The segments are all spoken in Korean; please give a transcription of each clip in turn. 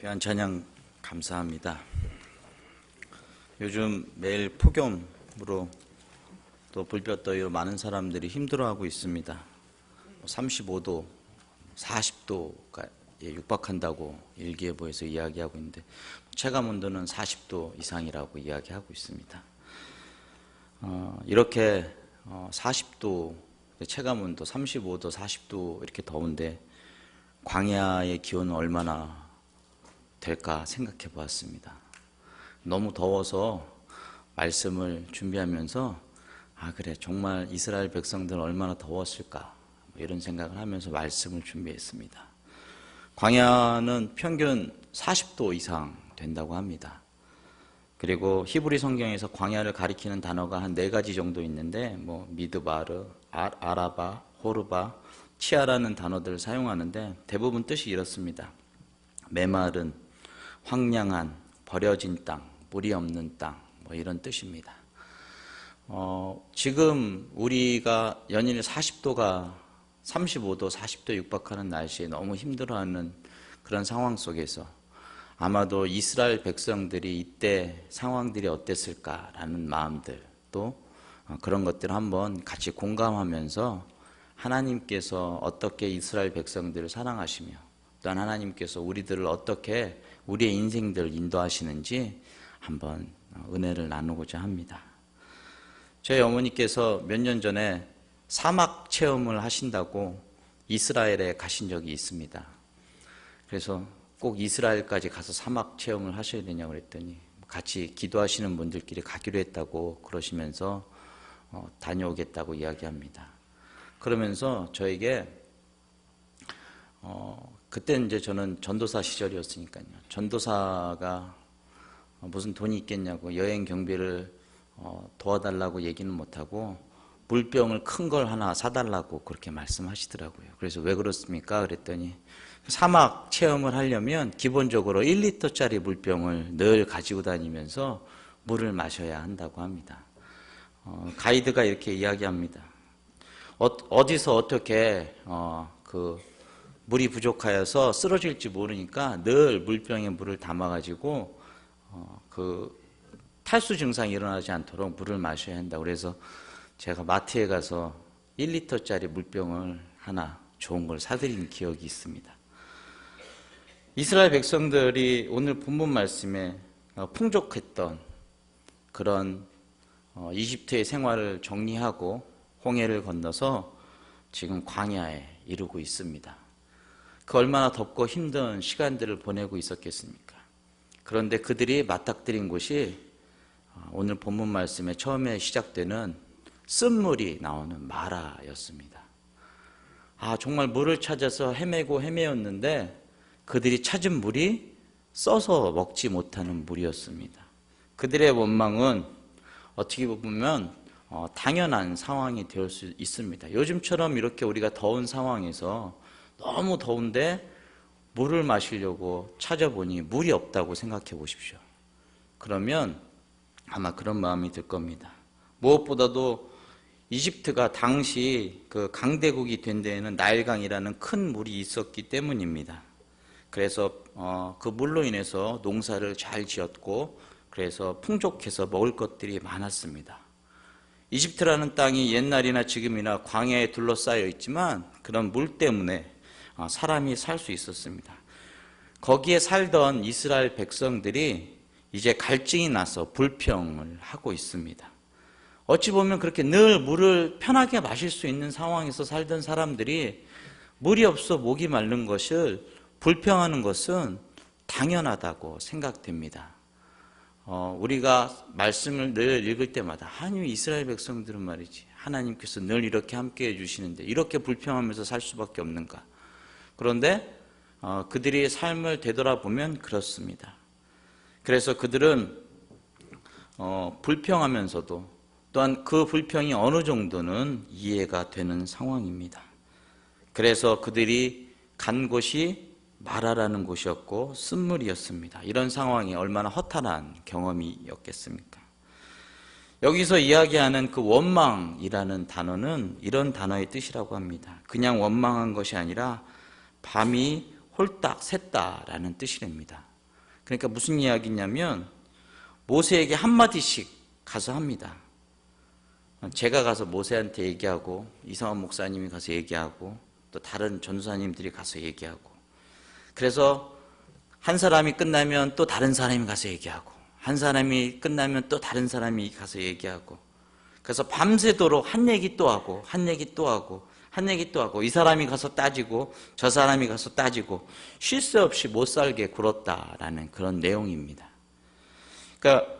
귀한 찬양 감사합니다. 요즘 매일 폭염으로 또 불볕더위로 많은 사람들이 힘들어하고 있습니다. 35도, 40도가 육박한다고 일기예보에서 이야기하고 있는데 체감온도는 40도 이상이라고 이야기하고 있습니다. 이렇게 40도, 체감온도 35도, 40도 이렇게 더운데 광야의 기온은 얼마나 될까 생각해 보았습니다. 너무 더워서 말씀을 준비하면서 그래 정말 이스라엘 백성들은 얼마나 더웠을까 이런 생각을 하면서 말씀을 준비했습니다. 광야는 평균 40도 이상 된다고 합니다. 그리고 히브리 성경에서 광야를 가리키는 단어가 한 4가지 정도 있는데 미드바르, 아라바, 호르바, 치아라는 단어들을 사용하는데 대부분 뜻이 이렇습니다. 메마른, 황량한, 버려진 땅, 물이 없는 땅 이런 뜻입니다. 지금 우리가 연일 40도가 35도, 40도 육박하는 날씨에 너무 힘들어하는 그런 상황 속에서 아마도 이스라엘 백성들이 이때 상황들이 어땠을까라는 마음들 또 그런 것들을 한번 같이 공감하면서 하나님께서 어떻게 이스라엘 백성들을 사랑하시며 또한 하나님께서 우리들을 어떻게 우리의 인생들을 인도하시는지 한번 은혜를 나누고자 합니다. 저희 어머니께서 몇 년 전에 사막 체험을 하신다고 이스라엘에 가신 적이 있습니다. 그래서 꼭 이스라엘까지 가서 사막 체험을 하셔야 되냐고 그랬더니 같이 기도하시는 분들끼리 가기로 했다고 그러시면서 다녀오겠다고 이야기합니다. 그러면서 저에게 그때 이제 저는 전도사 시절이었으니까요. 전도사가 무슨 돈이 있겠냐고 여행 경비를 도와달라고 얘기는 못하고 물병을 큰 걸 하나 사달라고 그렇게 말씀하시더라고요. 그래서 왜 그렇습니까? 그랬더니 사막 체험을 하려면 기본적으로 1리터짜리 물병을 늘 가지고 다니면서 물을 마셔야 한다고 합니다. 가이드가 이렇게 이야기합니다. 어디서 어떻게 물이 부족하여서 쓰러질지 모르니까 늘 물병에 물을 담아가지고 탈수 증상이 일어나지 않도록 물을 마셔야 한다고. 그래서 제가 마트에 가서 1리터짜리 물병을 하나 좋은 걸 사드린 기억이 있습니다. 이스라엘 백성들이 오늘 본문 말씀에 풍족했던 그런 이집트의 생활을 정리하고 홍해를 건너서 지금 광야에 이르고 있습니다. 그 얼마나 덥고 힘든 시간들을 보내고 있었겠습니까? 그런데 그들이 맞닥뜨린 곳이 오늘 본문 말씀에 처음에 시작되는 쓴물이 나오는 마라였습니다. 정말 물을 찾아서 헤매었는데 그들이 찾은 물이 써서 먹지 못하는 물이었습니다. 그들의 원망은 어떻게 보면 당연한 상황이 될 수 있습니다. 요즘처럼 이렇게 우리가 더운 상황에서 너무 더운데 물을 마시려고 찾아보니 물이 없다고 생각해 보십시오. 그러면 아마 그런 마음이 들 겁니다. 무엇보다도 이집트가 당시 그 강대국이 된 데에는 나일강이라는 큰 물이 있었기 때문입니다. 그래서 그 물로 인해서 농사를 잘 지었고 그래서 풍족해서 먹을 것들이 많았습니다. 이집트라는 땅이 옛날이나 지금이나 광야에 둘러싸여 있지만 그런 물 때문에 사람이 살 수 있었습니다. 거기에 살던 이스라엘 백성들이 이제 갈증이 나서 불평을 하고 있습니다. 어찌 보면 그렇게 늘 물을 편하게 마실 수 있는 상황에서 살던 사람들이 물이 없어 목이 마른 것을 불평하는 것은 당연하다고 생각됩니다. 우리가 말씀을 늘 읽을 때마다 하나님 이스라엘 백성들은 말이지 하나님께서 늘 이렇게 함께해 주시는데 이렇게 불평하면서 살 수밖에 없는가. 그런데 그들의 삶을 되돌아보면 그렇습니다. 그래서 그들은 불평하면서도 또한 그 불평이 어느 정도는 이해가 되는 상황입니다. 그래서 그들이 간 곳이 마라라는 곳이었고 쓴물이었습니다. 이런 상황이 얼마나 허탈한 경험이었겠습니까? 여기서 이야기하는 그 원망이라는 단어는 이런 단어의 뜻이라고 합니다. 그냥 원망한 것이 아니라 밤이 홀딱 샜다라는 뜻이랍니다. 그러니까 무슨 이야기냐면 모세에게 한마디씩 가서 합니다. 제가 가서 모세한테 얘기하고 이상원 목사님이 가서 얘기하고 또 다른 전도사님들이 가서 얘기하고, 그래서 한 사람이 끝나면 또 다른 사람이 가서 얘기하고, 한 사람이 끝나면 또 다른 사람이 가서 얘기하고, 그래서 밤새도록 한 얘기 또 하고 한 얘기 또 하고 한 얘기 또 하고, 이 사람이 가서 따지고 저 사람이 가서 따지고 쉴 새 없이 못 살게 굴었다라는 그런 내용입니다. 그러니까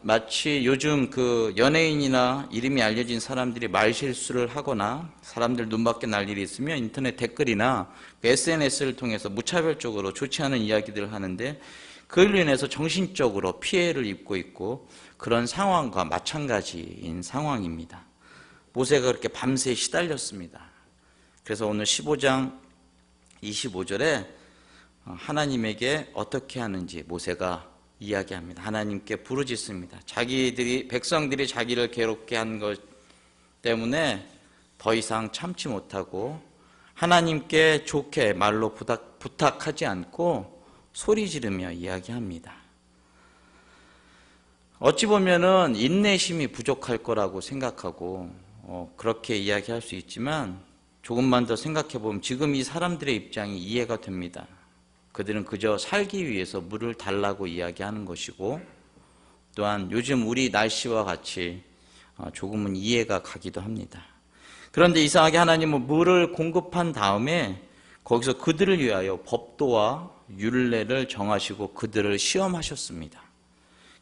마치 요즘 그 연예인이나 이름이 알려진 사람들이 말실수를 하거나 사람들 눈밖에 날 일이 있으면 인터넷 댓글이나 SNS를 통해서 무차별적으로 좋지 않은 이야기들을 하는데, 그걸로 인해서 정신적으로 피해를 입고 있고 그런 상황과 마찬가지인 상황입니다. 모세가 그렇게 밤새 시달렸습니다. 그래서 오늘 15장 25절에 하나님에게 어떻게 하는지 모세가 이야기합니다. 하나님께 부르짖습니다. 백성들이 자기를 괴롭게 한 것 때문에 더 이상 참지 못하고 하나님께 좋게 말로 부탁하지 않고 소리 지르며 이야기합니다. 어찌 보면은 인내심이 부족할 거라고 생각하고 그렇게 이야기할 수 있지만, 조금만 더 생각해 보면 지금 이 사람들의 입장이 이해가 됩니다. 그들은 그저 살기 위해서 물을 달라고 이야기하는 것이고, 또한 요즘 우리 날씨와 같이 조금은 이해가 가기도 합니다. 그런데 이상하게 하나님은 물을 공급한 다음에 거기서 그들을 위하여 법도와 율례를 정하시고 그들을 시험하셨습니다.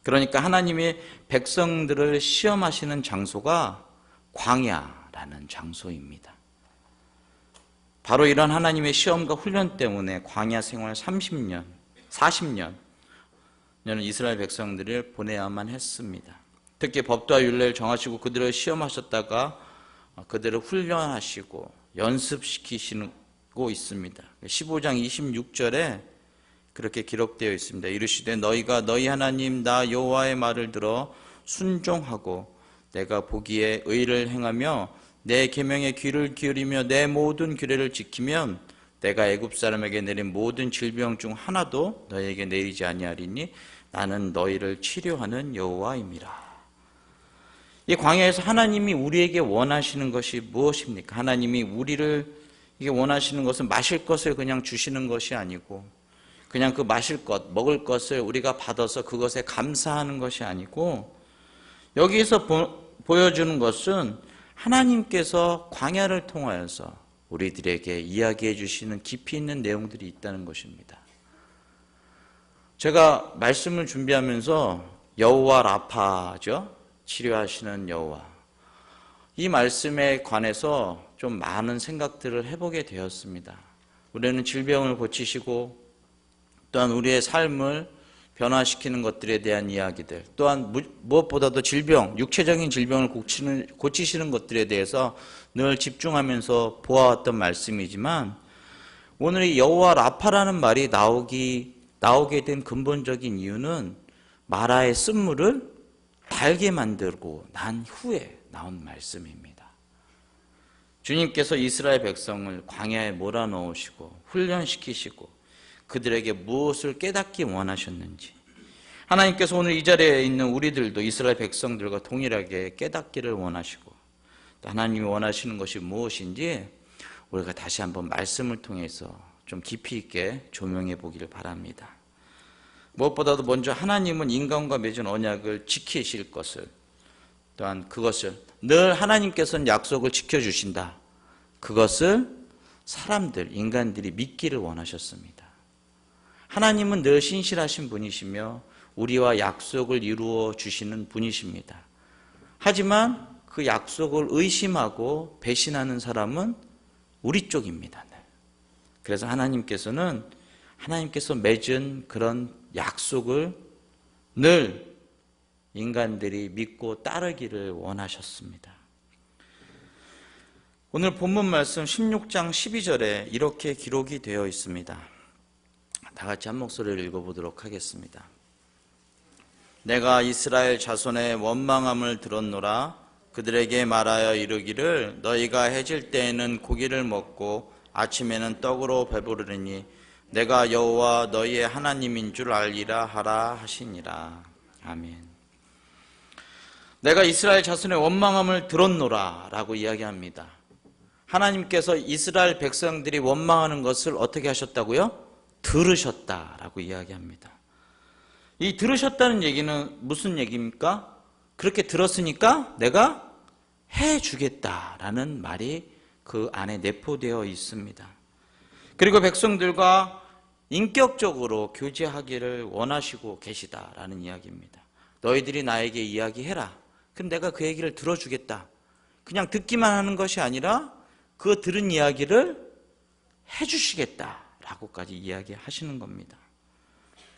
그러니까 하나님이 백성들을 시험하시는 장소가 광야라는 장소입니다. 바로 이런 하나님의 시험과 훈련 때문에 광야 생활 30년, 40년을 이스라엘 백성들을 보내야만 했습니다. 특히 법도와 율례를 정하시고 그들을 시험하셨다가 그들을 훈련하시고 연습시키시고 있습니다. 15장 26절에 그렇게 기록되어 있습니다. 이르시되 너희가 너희 하나님 나 여호와의 말을 들어 순종하고 내가 보기에 의를 행하며 내 계명에 귀를 기울이며 내 모든 규례를 지키면 내가 애굽 사람에게 내린 모든 질병 중 하나도 너희에게 내리지 아니하리니 나는 너희를 치료하는 여호와임이라. 이 광야에서 하나님이 우리에게 원하시는 것이 무엇입니까? 하나님이 우리를 이게 원하시는 것은 마실 것을 그냥 주시는 것이 아니고, 그냥 그 마실 것, 먹을 것을 우리가 받아서 그것에 감사하는 것이 아니고, 여기에서 보여주는 것은 하나님께서 광야를 통하여서 우리들에게 이야기해 주시는 깊이 있는 내용들이 있다는 것입니다. 제가 말씀을 준비하면서 여호와 라파죠, 치료하시는 여호와, 이 말씀에 관해서 좀 많은 생각들을 해보게 되었습니다. 우리는 질병을 고치시고 또한 우리의 삶을 변화시키는 것들에 대한 이야기들, 또한 무엇보다도 질병, 육체적인 질병을 고치시는 것들에 대해서 늘 집중하면서 보아왔던 말씀이지만, 오늘 이 여호와 라파라는 말이 나오게 된 근본적인 이유는 마라의 쓴물을 달게 만들고 난 후에 나온 말씀입니다. 주님께서 이스라엘 백성을 광야에 몰아넣으시고 훈련시키시고 그들에게 무엇을 깨닫기 원하셨는지, 하나님께서 오늘 이 자리에 있는 우리들도 이스라엘 백성들과 동일하게 깨닫기를 원하시고, 또 하나님이 원하시는 것이 무엇인지 우리가 다시 한번 말씀을 통해서 좀 깊이 있게 조명해 보기를 바랍니다. 무엇보다도 먼저 하나님은 인간과 맺은 언약을 지키실 것을, 또한 그것을 늘 하나님께서는 약속을 지켜주신다, 그것을 사람들, 인간들이 믿기를 원하셨습니다. 하나님은 늘 신실하신 분이시며 우리와 약속을 이루어 주시는 분이십니다. 하지만 그 약속을 의심하고 배신하는 사람은 우리 쪽입니다. 그래서 하나님께서 맺은 그런 약속을 늘 인간들이 믿고 따르기를 원하셨습니다. 오늘 본문 말씀 16장 12절에 이렇게 기록이 되어 있습니다. 다 같이 한 목소리를 읽어보도록 하겠습니다. 내가 이스라엘 자손의 원망함을 들었노라. 그들에게 말하여 이르기를 너희가 해질 때에는 고기를 먹고 아침에는 떡으로 배부르리니 내가 여호와 너희의 하나님인 줄 알리라 하라 하시니라. 아멘. 내가 이스라엘 자손의 원망함을 들었노라 라고 이야기합니다. 하나님께서 이스라엘 백성들이 원망하는 것을 어떻게 하셨다고요? 들으셨다라고 이야기합니다. 이 들으셨다는 얘기는 무슨 얘기입니까? 그렇게 들었으니까 내가 해주겠다라는 말이 그 안에 내포되어 있습니다. 그리고 백성들과 인격적으로 교제하기를 원하시고 계시다라는 이야기입니다. 너희들이 나에게 이야기해라. 그럼 내가 그 얘기를 들어주겠다. 그냥 듣기만 하는 것이 아니라 그 들은 이야기를 해주시겠다라고까지 이야기하시는 겁니다.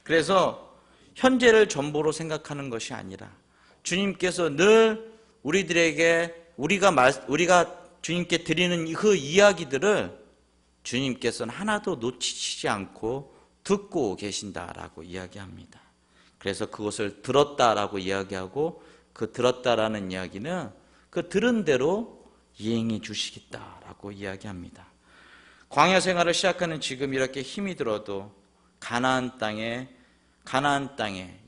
그래서 현재를 전부로 생각하는 것이 아니라 주님께서 늘 우리들에게 우리가 주님께 드리는 그 이야기들을 주님께서는 하나도 놓치지 않고 듣고 계신다라고 이야기합니다. 그래서 그것을 들었다라고 이야기하고 그 들었다라는 이야기는 그 들은 대로 이행해 주시겠다라고 이야기합니다. 광야 생활을 시작하는 지금 이렇게 힘이 들어도 가나안 땅에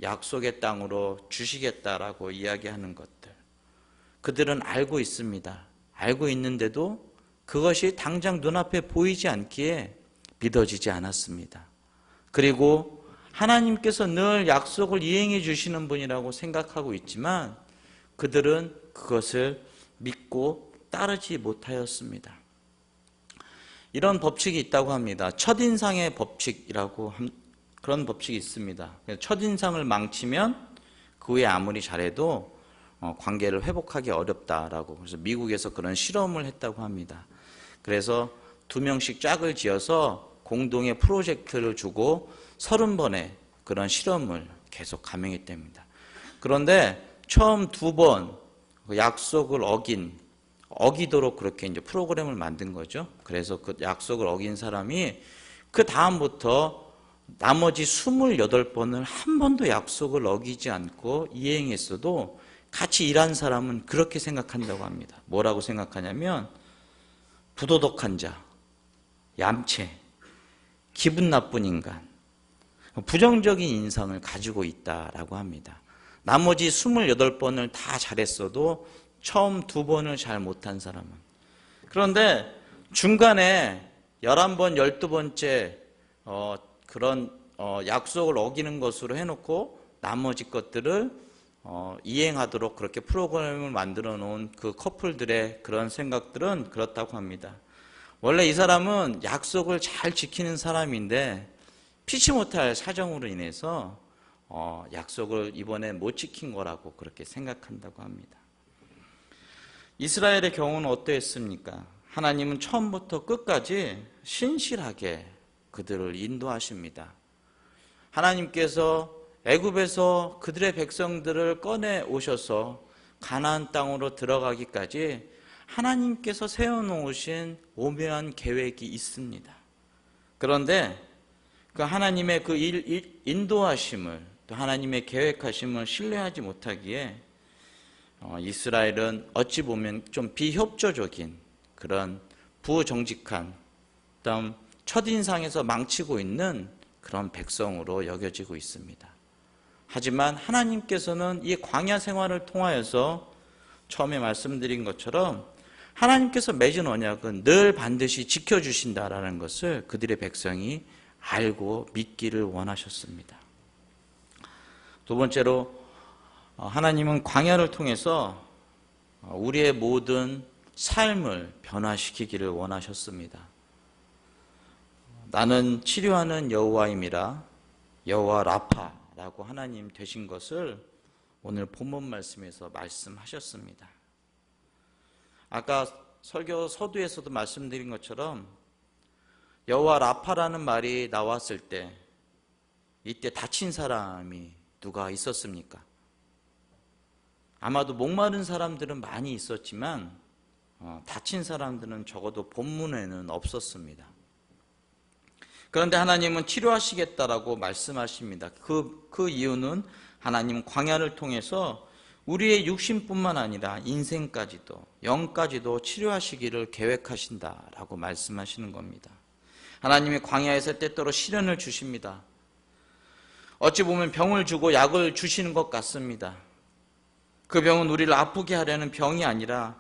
약속의 땅으로 주시겠다라고 이야기하는 것들, 그들은 알고 있습니다. 알고 있는데도 그것이 당장 눈앞에 보이지 않기에 믿어지지 않았습니다. 그리고 하나님께서 늘 약속을 이행해 주시는 분이라고 생각하고 있지만 그들은 그것을 믿고 따르지 못하였습니다. 이런 법칙이 있다고 합니다. 첫인상의 법칙이라고 그런 법칙이 있습니다. 첫인상을 망치면 그 후에 아무리 잘해도 관계를 회복하기 어렵다라고. 그래서 미국에서 그런 실험을 했다고 합니다. 그래서 2명씩 짝을 지어서 공동의 프로젝트를 주고 30번의 그런 실험을 계속 감행했답니다. 그런데 처음 2번 약속을 어기도록 그렇게 이제 프로그램을 만든 거죠. 그래서 그 약속을 어긴 사람이 그 다음부터 나머지 28번을 한 번도 약속을 어기지 않고 이행했어도 같이 일한 사람은 그렇게 생각한다고 합니다. 뭐라고 생각하냐면 부도덕한 자, 얌체, 기분 나쁜 인간, 부정적인 인상을 가지고 있다라고 합니다. 나머지 28번을 다 잘했어도 처음 2번을 잘 못한 사람은. 그런데 중간에 11번, 12번째 그런 약속을 어기는 것으로 해놓고 나머지 것들을 이행하도록 그렇게 프로그램을 만들어 놓은 그 커플들의 그런 생각들은 그렇다고 합니다. 원래 이 사람은 약속을 잘 지키는 사람인데 피치 못할 사정으로 인해서 약속을 이번에 못 지킨 거라고 그렇게 생각한다고 합니다. 이스라엘의 경우는 어떠했습니까? 하나님은 처음부터 끝까지 신실하게 그들을 인도하십니다. 하나님께서 애굽에서 그들의 백성들을 꺼내 오셔서 가나안 땅으로 들어가기까지 하나님께서 세워놓으신 오묘한 계획이 있습니다. 그런데 그 하나님의 그 인도하심을, 또 하나님의 계획하심을 신뢰하지 못하기에 이스라엘은 어찌 보면 좀 비협조적인 그런 부정직한, 그다음 첫인상에서 망치고 있는 그런 백성으로 여겨지고 있습니다. 하지만 하나님께서는 이 광야 생활을 통하여서 처음에 말씀드린 것처럼 하나님께서 맺은 언약은 늘 반드시 지켜주신다라는 것을 그들의 백성이 알고 믿기를 원하셨습니다. 두 번째로 하나님은 광야를 통해서 우리의 모든 삶을 변화시키기를 원하셨습니다. 나는 치료하는 여호와임이라 여호와 라파라고 하나님 되신 것을 오늘 본문 말씀에서 말씀하셨습니다. 아까 설교 서두에서도 말씀드린 것처럼 여호와 라파라는 말이 나왔을 때 이때 다친 사람이 누가 있었습니까? 아마도 목마른 사람들은 많이 있었지만 다친 사람들은 적어도 본문에는 없었습니다. 그런데 하나님은 치료하시겠다라고 말씀하십니다. 그 이유는 하나님 광야를 통해서 우리의 육신뿐만 아니라 인생까지도 영까지도 치료하시기를 계획하신다라고 말씀하시는 겁니다. 하나님이 광야에서 때때로 시련을 주십니다. 어찌 보면 병을 주고 약을 주시는 것 같습니다. 그 병은 우리를 아프게 하려는 병이 아니라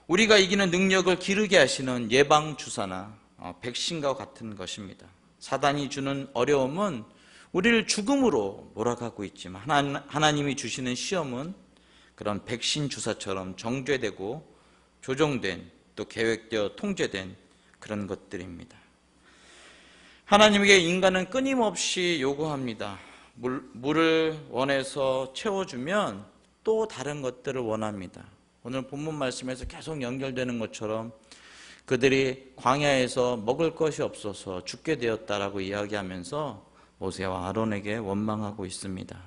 우리가 이기는 능력을 기르게 하시는 예방주사나 백신과 같은 것입니다. 사단이 주는 어려움은 우리를 죽음으로 몰아가고 있지만 하나님이 주시는 시험은 그런 백신 주사처럼 정죄되고 조정된, 또 계획되어 통제된 그런 것들입니다. 하나님에게 인간은 끊임없이 요구합니다. 물을 원해서 채워주면 또 다른 것들을 원합니다. 오늘 본문 말씀에서 계속 연결되는 것처럼 그들이 광야에서 먹을 것이 없어서 죽게 되었다라고 이야기하면서 모세와 아론에게 원망하고 있습니다.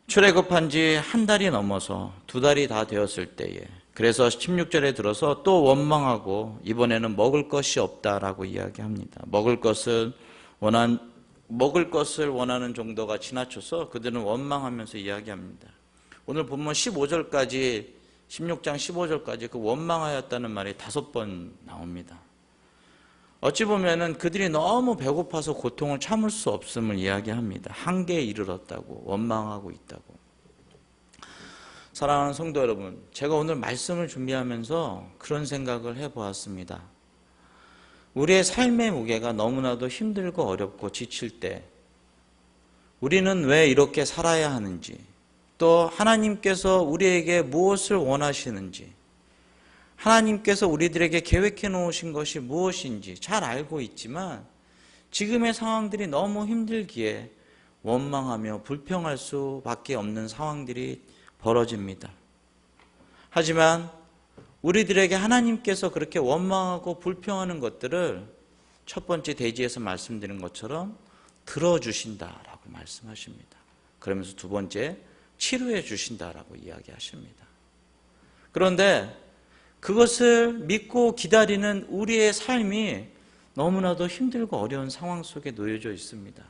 출애굽한 지 한 달이 넘어서 두 달이 다 되었을 때에, 그래서 16절에 들어서 또 원망하고 이번에는 먹을 것이 없다라고 이야기합니다. 먹을 것을 원하는 정도가 지나쳐서 그들은 원망하면서 이야기합니다. 오늘 본문 15절까지, 16장 15절까지 그 원망하였다는 말이 5번 나옵니다. 어찌 보면은 그들이 너무 배고파서 고통을 참을 수 없음을 이야기합니다. 한계에 이르렀다고, 원망하고 있다고. 사랑하는 성도 여러분, 제가 오늘 말씀을 준비하면서 그런 생각을 해보았습니다. 우리의 삶의 무게가 너무나도 힘들고 어렵고 지칠 때 우리는 왜 이렇게 살아야 하는지, 또 하나님께서 우리에게 무엇을 원하시는지, 하나님께서 우리들에게 계획해 놓으신 것이 무엇인지 잘 알고 있지만 지금의 상황들이 너무 힘들기에 원망하며 불평할 수밖에 없는 상황들이 벌어집니다. 하지만 우리들에게 하나님께서 그렇게 원망하고 불평하는 것들을 첫 번째 대지에서 말씀드린 것처럼 들어주신다라고 말씀하십니다. 그러면서 두 번째, 치료해 주신다라고 이야기하십니다. 그런데 그것을 믿고 기다리는 우리의 삶이 너무나도 힘들고 어려운 상황 속에 놓여져 있습니다.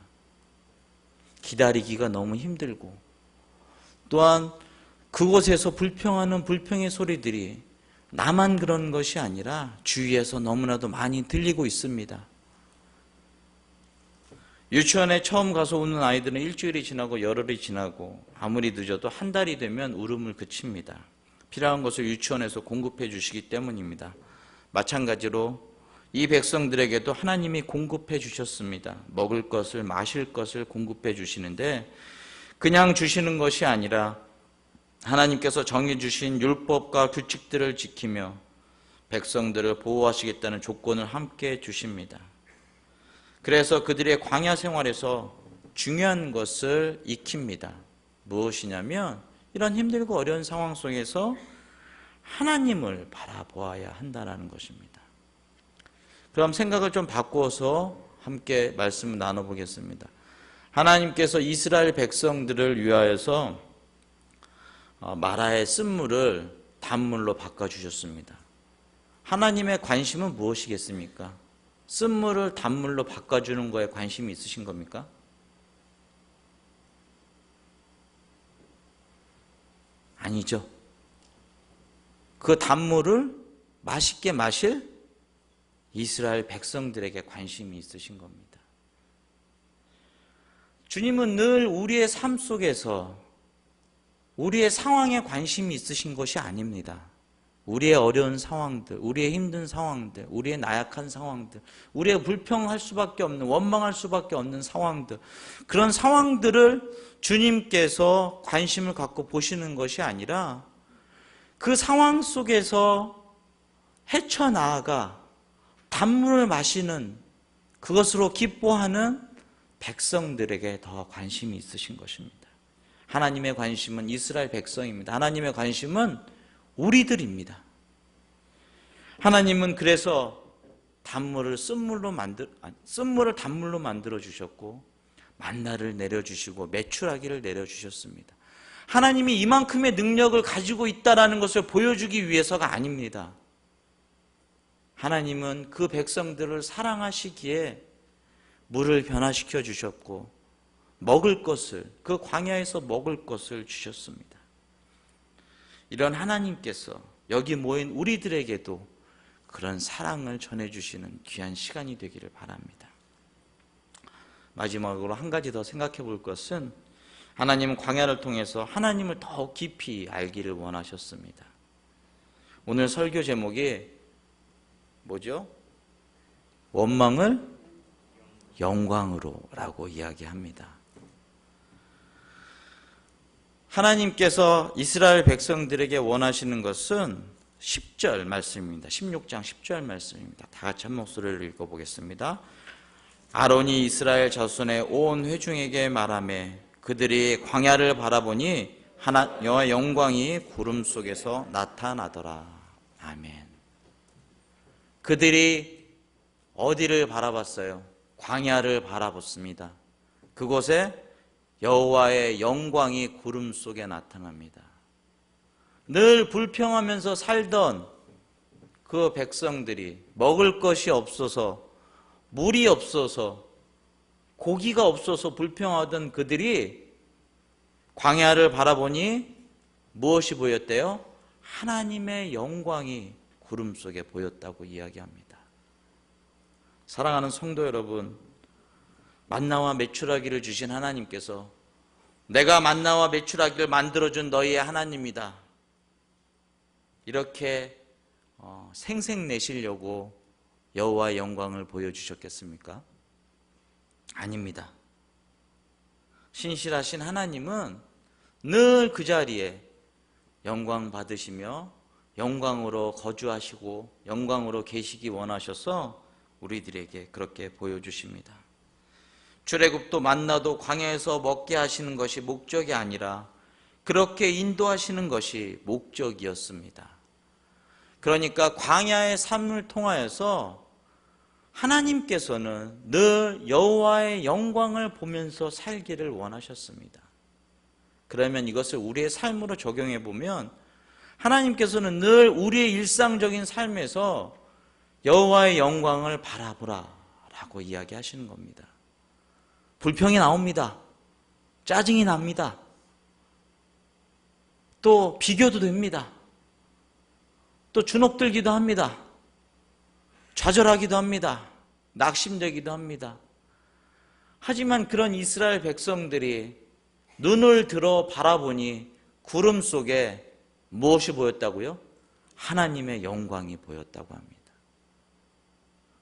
기다리기가 너무 힘들고, 또한 그곳에서 불평하는 불평의 소리들이 나만 그런 것이 아니라 주위에서 너무나도 많이 들리고 있습니다. 유치원에 처음 가서 우는 아이들은 일주일이 지나고 열흘이 지나고 아무리 늦어도 한 달이 되면 울음을 그칩니다. 필요한 것을 유치원에서 공급해 주시기 때문입니다. 마찬가지로 이 백성들에게도 하나님이 공급해 주셨습니다. 먹을 것을, 마실 것을 공급해 주시는데 그냥 주시는 것이 아니라 하나님께서 정해주신 율법과 규칙들을 지키며 백성들을 보호하시겠다는 조건을 함께 주십니다. 그래서 그들의 광야 생활에서 중요한 것을 익힙니다. 무엇이냐면 이런 힘들고 어려운 상황 속에서 하나님을 바라보아야 한다는 것입니다. 그럼 생각을 좀 바꾸어서 함께 말씀을 나눠보겠습니다. 하나님께서 이스라엘 백성들을 위하여서 마라의 쓴물을 단물로 바꿔주셨습니다. 하나님의 관심은 무엇이겠습니까? 쓴물을 단물로 바꿔주는 거에 관심이 있으신 겁니까? 아니죠. 그 단물을 맛있게 마실 이스라엘 백성들에게 관심이 있으신 겁니다. 주님은 늘 우리의 삶 속에서 우리의 상황에 관심이 있으신 것이 아닙니다. 우리의 어려운 상황들, 우리의 힘든 상황들, 우리의 나약한 상황들, 우리의 불평할 수밖에 없는, 원망할 수밖에 없는 상황들, 그런 상황들을 주님께서 관심을 갖고 보시는 것이 아니라 그 상황 속에서 헤쳐나아가 단물을 마시는, 그것으로 기뻐하는 백성들에게 더 관심이 있으신 것입니다. 하나님의 관심은 이스라엘 백성입니다. 하나님의 관심은 우리들입니다. 하나님은 그래서 쓴물을 단물로 만들어 주셨고 만나를 내려주시고 메추라기를 내려주셨습니다. 하나님이 이만큼의 능력을 가지고 있다는 것을 보여주기 위해서가 아닙니다. 하나님은 그 백성들을 사랑하시기에 물을 변화시켜 주셨고 먹을 것을, 그 광야에서 먹을 것을 주셨습니다. 이런 하나님께서 여기 모인 우리들에게도 그런 사랑을 전해주시는 귀한 시간이 되기를 바랍니다. 마지막으로 한 가지 더 생각해 볼 것은, 하나님은 광야를 통해서 하나님을 더 깊이 알기를 원하셨습니다. 오늘 설교 제목이 뭐죠? 원망을 영광으로 라고 이야기합니다. 하나님께서 이스라엘 백성들에게 원하시는 것은 10절 말씀입니다. 16장 10절 말씀입니다. 다 같이 한 목소리를 읽어보겠습니다. 아론이 이스라엘 자손의 온 회중에게 말하매 그들이 광야를 바라보니 여호와의 영광이 구름 속에서 나타나더라. 아멘. 그들이 어디를 바라봤어요? 광야를 바라봤습니다. 그곳에 여호와의 영광이 구름 속에 나타납니다. 늘 불평하면서 살던 그 백성들이 먹을 것이 없어서, 물이 없어서, 고기가 없어서 불평하던 그들이 광야를 바라보니 무엇이 보였대요? 하나님의 영광이 구름 속에 보였다고 이야기합니다. 사랑하는 성도 여러분, 만나와 메추라기를 주신 하나님께서 내가 만나와 메추라기를 만들어준 너희의 하나님이다, 이렇게 생색내시려고 여호와의 영광을 보여주셨겠습니까? 아닙니다. 신실하신 하나님은 늘 그 자리에 영광 받으시며 영광으로 거주하시고 영광으로 계시기 원하셔서 우리들에게 그렇게 보여주십니다. 출애굽도 만나도 광야에서 먹게 하시는 것이 목적이 아니라 그렇게 인도하시는 것이 목적이었습니다. 그러니까 광야의 삶을 통하여서 하나님께서는 늘 여호와의 영광을 보면서 살기를 원하셨습니다. 그러면 이것을 우리의 삶으로 적용해 보면 하나님께서는 늘 우리의 일상적인 삶에서 여호와의 영광을 바라보라 라고 이야기하시는 겁니다. 불평이 나옵니다. 짜증이 납니다. 또 비교도 됩니다. 또 주눅들기도 합니다. 좌절하기도 합니다. 낙심되기도 합니다. 하지만 그런 이스라엘 백성들이 눈을 들어 바라보니 구름 속에 무엇이 보였다고요? 하나님의 영광이 보였다고 합니다.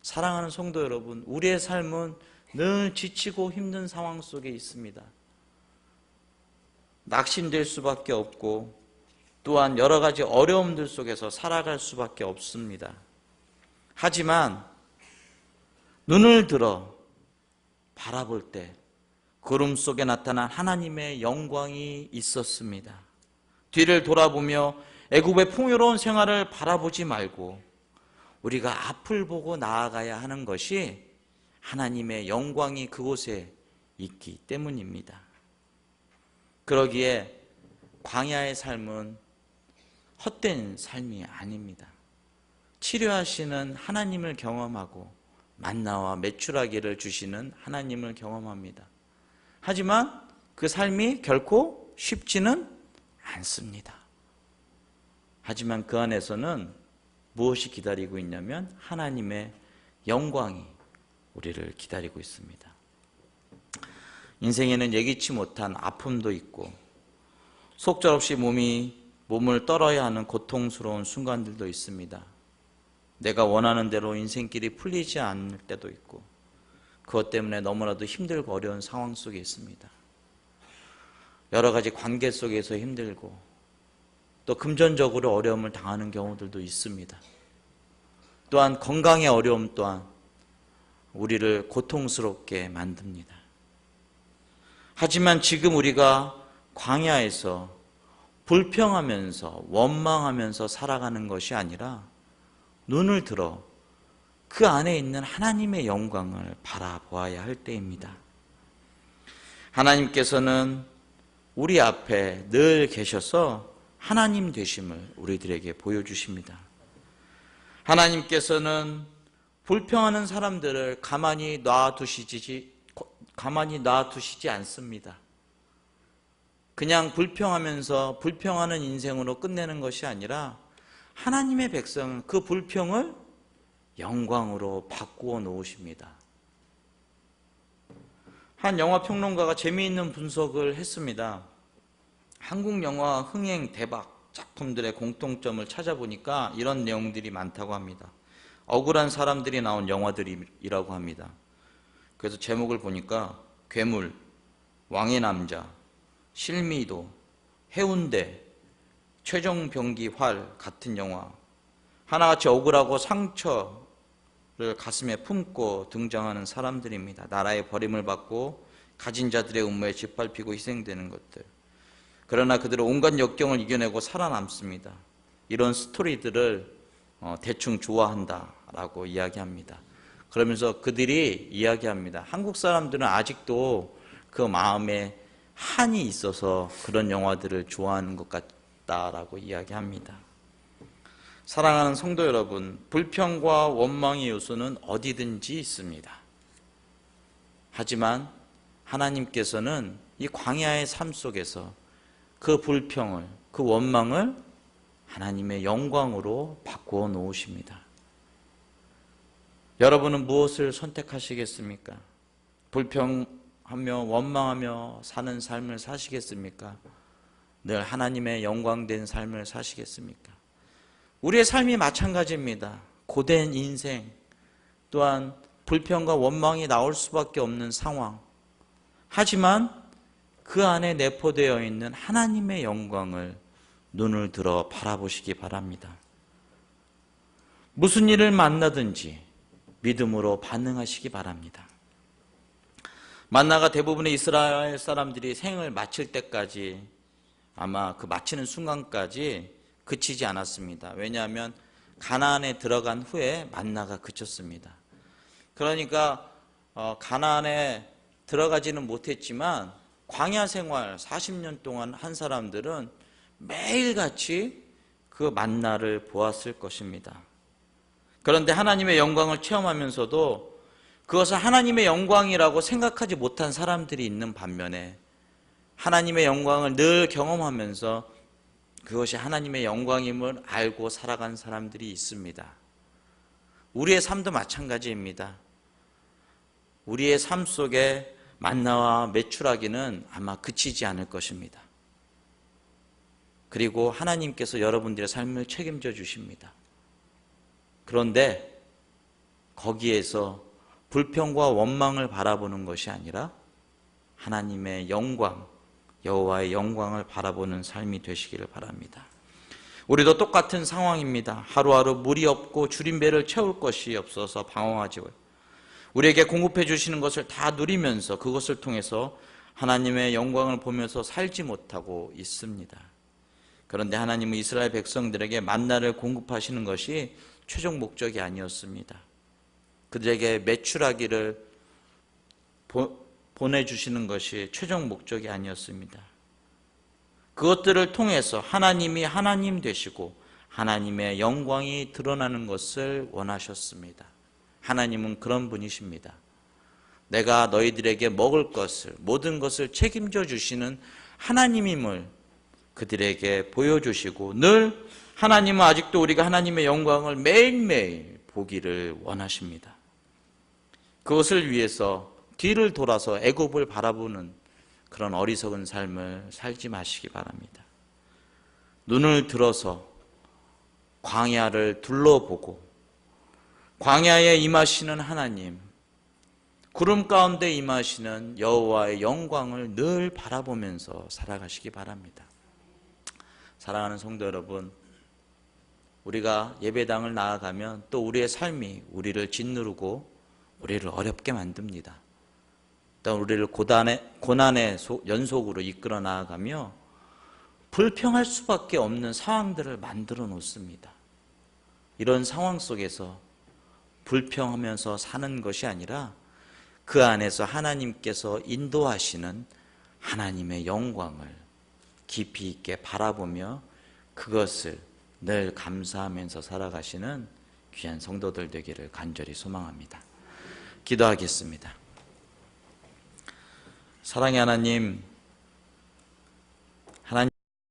사랑하는 성도 여러분, 우리의 삶은 늘 지치고 힘든 상황 속에 있습니다. 낙심될 수밖에 없고 또한 여러 가지 어려움들 속에서 살아갈 수밖에 없습니다. 하지만 눈을 들어 바라볼 때 구름 속에 나타난 하나님의 영광이 있었습니다. 뒤를 돌아보며 애굽의 풍요로운 생활을 바라보지 말고 우리가 앞을 보고 나아가야 하는 것이 하나님의 영광이 그곳에 있기 때문입니다. 그러기에 광야의 삶은 헛된 삶이 아닙니다. 치료하시는 하나님을 경험하고 만나와 메추라기를 주시는 하나님을 경험합니다. 하지만 그 삶이 결코 쉽지는 않습니다. 하지만 그 안에서는 무엇이 기다리고 있냐면 하나님의 영광이 우리를 기다리고 있습니다. 인생에는 예기치 못한 아픔도 있고 속절없이 몸을 떨어야 하는 고통스러운 순간들도 있습니다. 내가 원하는 대로 인생길이 풀리지 않을 때도 있고 그것 때문에 너무나도 힘들고 어려운 상황 속에 있습니다. 여러 가지 관계 속에서 힘들고 또 금전적으로 어려움을 당하는 경우들도 있습니다. 또한 건강의 어려움 또한 우리를 고통스럽게 만듭니다. 하지만 지금 우리가 광야에서 불평하면서 원망하면서 살아가는 것이 아니라 눈을 들어 그 안에 있는 하나님의 영광을 바라보아야 할 때입니다. 하나님께서는 우리 앞에 늘 계셔서 하나님 되심을 우리들에게 보여주십니다. 하나님께서는 불평하는 사람들을 가만히 놔두시지 않습니다. 그냥 불평하면서 불평하는 인생으로 끝내는 것이 아니라 하나님의 백성은 그 불평을 영광으로 바꾸어 놓으십니다. 한 영화 평론가가 재미있는 분석을 했습니다. 한국 영화 흥행 대박 작품들의 공통점을 찾아보니까 이런 내용들이 많다고 합니다. 억울한 사람들이 나온 영화들이라고 합니다. 그래서 제목을 보니까 괴물, 왕의 남자, 실미도, 해운대, 최종병기 활 같은 영화, 하나같이 억울하고 상처를 가슴에 품고 등장하는 사람들입니다. 나라의 버림을 받고 가진 자들의 음모에 짓밟히고 희생되는 것들. 그러나 그들은 온갖 역경을 이겨내고 살아남습니다. 이런 스토리들을 대충 좋아한다라고 이야기합니다. 그러면서 그들이 이야기합니다. 한국 사람들은 아직도 그 마음에 한이 있어서 그런 영화들을 좋아하는 것 같다라고 이야기합니다. 사랑하는 성도 여러분, 불평과 원망의 요소는 어디든지 있습니다. 하지만 하나님께서는 이 광야의 삶 속에서 그 불평을, 그 원망을 하나님의 영광으로 바꾸어 놓으십니다. 여러분은 무엇을 선택하시겠습니까? 불평하며 원망하며 사는 삶을 사시겠습니까? 늘 하나님의 영광된 삶을 사시겠습니까? 우리의 삶이 마찬가지입니다. 고된 인생, 또한 불평과 원망이 나올 수밖에 없는 상황. 하지만 그 안에 내포되어 있는 하나님의 영광을 눈을 들어 바라보시기 바랍니다. 무슨 일을 만나든지 믿음으로 반응하시기 바랍니다. 만나가 대부분의 이스라엘 사람들이 생을 마칠 때까지, 아마 그 마치는 순간까지 그치지 않았습니다. 왜냐하면 가나안에 들어간 후에 만나가 그쳤습니다. 그러니까 가나안에 들어가지는 못했지만 광야 생활 40년 동안 한 사람들은 매일같이 그 만나를 보았을 것입니다. 그런데 하나님의 영광을 체험하면서도 그것을 하나님의 영광이라고 생각하지 못한 사람들이 있는 반면에 하나님의 영광을 늘 경험하면서 그것이 하나님의 영광임을 알고 살아간 사람들이 있습니다. 우리의 삶도 마찬가지입니다. 우리의 삶 속에 만나와 메추라기는 아마 그치지 않을 것입니다. 그리고 하나님께서 여러분들의 삶을 책임져 주십니다. 그런데 거기에서 불평과 원망을 바라보는 것이 아니라 하나님의 영광, 여호와의 영광을 바라보는 삶이 되시기를 바랍니다. 우리도 똑같은 상황입니다. 하루하루 물이 없고 주린 배를 채울 것이 없어서 방황하지요. 우리에게 공급해 주시는 것을 다 누리면서 그것을 통해서 하나님의 영광을 보면서 살지 못하고 있습니다. 그런데 하나님은 이스라엘 백성들에게 만나를 공급하시는 것이 최종 목적이 아니었습니다. 그들에게 메추라기를 보내주시는 것이 최종 목적이 아니었습니다. 그것들을 통해서 하나님이 하나님 되시고 하나님의 영광이 드러나는 것을 원하셨습니다. 하나님은 그런 분이십니다. 내가 너희들에게 먹을 것을, 모든 것을 책임져 주시는 하나님임을 그들에게 보여주시고 늘 하나님은 아직도 우리가 하나님의 영광을 매일매일 보기를 원하십니다. 그것을 위해서 뒤를 돌아서 애굽을 바라보는 그런 어리석은 삶을 살지 마시기 바랍니다. 눈을 들어서 광야를 둘러보고 광야에 임하시는 하나님, 구름 가운데 임하시는 여호와의 영광을 늘 바라보면서 살아가시기 바랍니다. 사랑하는 성도 여러분, 우리가 예배당을 나아가면 또 우리의 삶이 우리를 짓누르고 우리를 어렵게 만듭니다. 또 우리를 고난의 연속으로 이끌어 나아가며 불평할 수밖에 없는 상황들을 만들어 놓습니다. 이런 상황 속에서 불평하면서 사는 것이 아니라 그 안에서 하나님께서 인도하시는 하나님의 영광을 깊이 있게 바라보며 그것을 늘 감사하면서 살아가시는 귀한 성도들 되기를 간절히 소망합니다. 기도하겠습니다. 사랑의 하나님,